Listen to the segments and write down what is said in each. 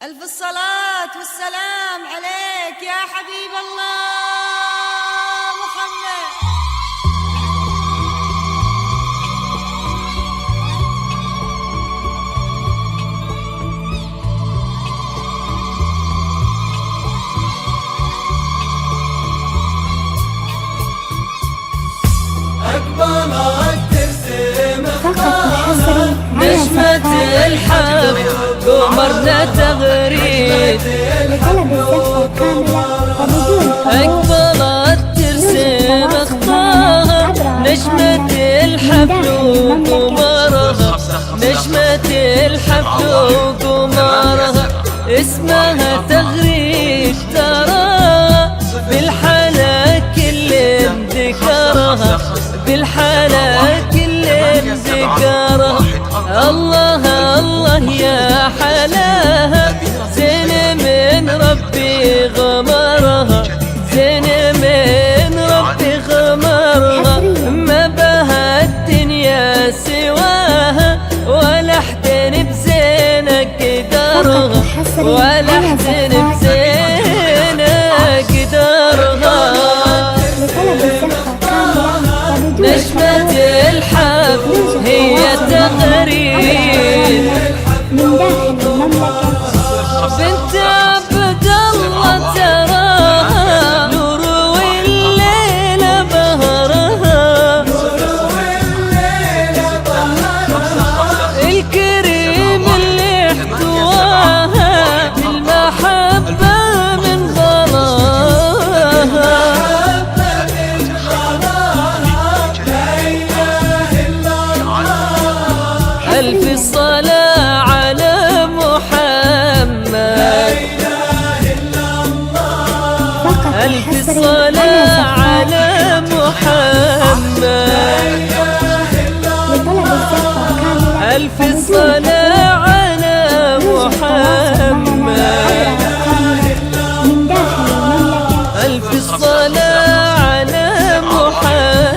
ألف الصلاة والسلام عليك يا حبيب الله محمد. أقبلت ترسم نجمة الحب قمرنا تغريد لطلب الزفة كاملة وبدون حروف أقبلت ترسم خطاها نجمة الحفل وقمرها نجمة الحفل وقمرها اسمها تغريد ترى بالحلا كل ذكرها بالحلا كل ذكرها الله الله يا حلاها زين من ربي غمرها زين من ربي غمرها ما بها الدنيا سواها ولا حدن بزينك قدرها ولا حدن بزينك قدرها لطلب الزفة كاملة وبدون نجمة الحب هي تغريد من داخل المملكة بنت عبد الله تراها نور والليل بهرها الكريم اللي احتواها بالمحبة من غلاها ألف صلاة على محمد فقط ألف حصري صلاة على على محمد لطلب الزفة كاملة ألف صلاة على محمد من داخل المملكة ألف صلاة على محمد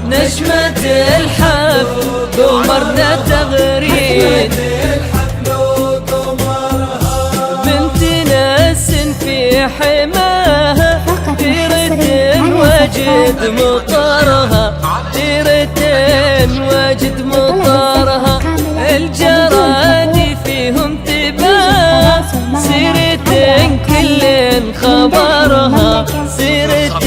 نجمة الحب قمرنا تغريد بنت ناس في حماها ديرة وجد مطرها ديرة وجد مطرها الجراد فيهم تباه سيرة كل خبرها سيرة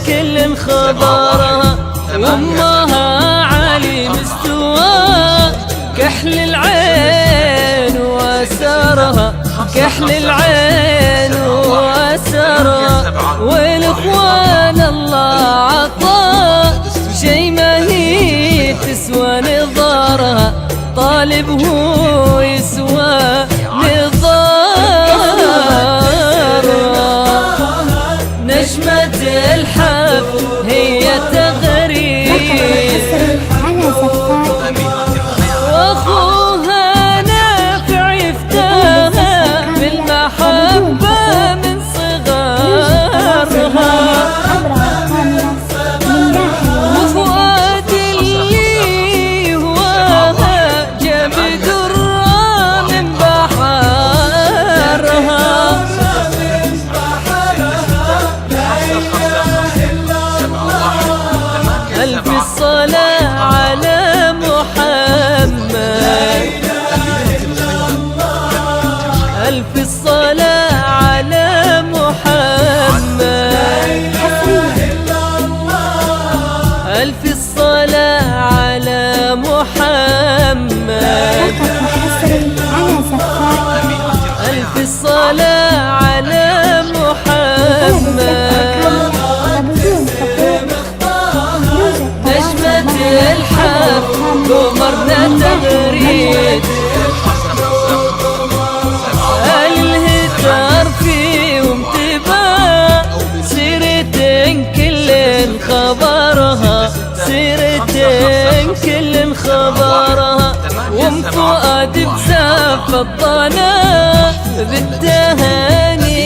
كل خبرها وامها علي مستوى كحل العين واسرها كحل العين واسرها والاخوان الله عطا شي ما هي تسوى نظارها طالب هو يسوى نظارها نجمة الحب هي تغريد على زفات واخوها نافع يفتاها بالمحبة من صغارها عبرة كاملة من داخل وفؤاد اللي هواها جاب درة من بحرها ألف الصلاة على محمد ألف الصلاة على محمد ألف الصلاة على محمد حصري على زفات ألف الصلاة على محمد وبدون حقوق يوجد نجمة الحب قمرنا تغريد الهتار فيهم تبا سيرة كل خبرها سيرة كل خبرها فضانا بالتهاني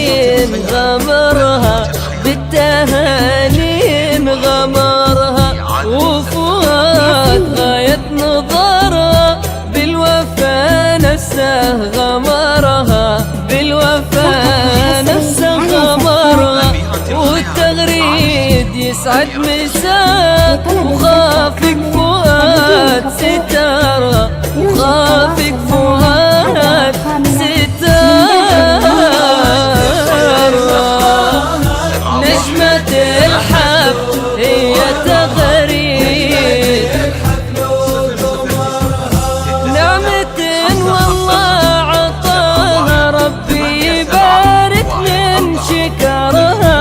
نغمرها، بالتهاني نغمرها، وفؤاد غاية نظرها بالوفا نفسه غمرها، بالوفا نفسه غمرها، والتغريد يسعد مساء، وخافك فؤاد ستارها، وخافك فؤاد ستارها، نجمة الحب هي تغريد، نعمة والله عطاها ربي يبارك من شكرها،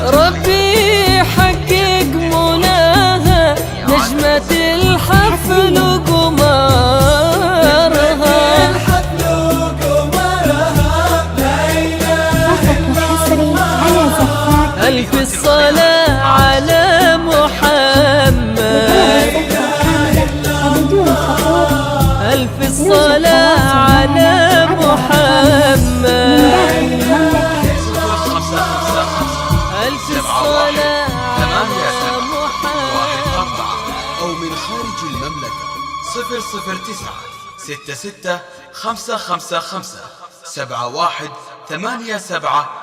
ربي يحقق مناها، نجمة الحفل وقمرها. ألف الصلاة على محمد، ألف الصلاة على محمد، ألف الصلاة على محمد. أو من خارج المملكة 009 66 555 71 87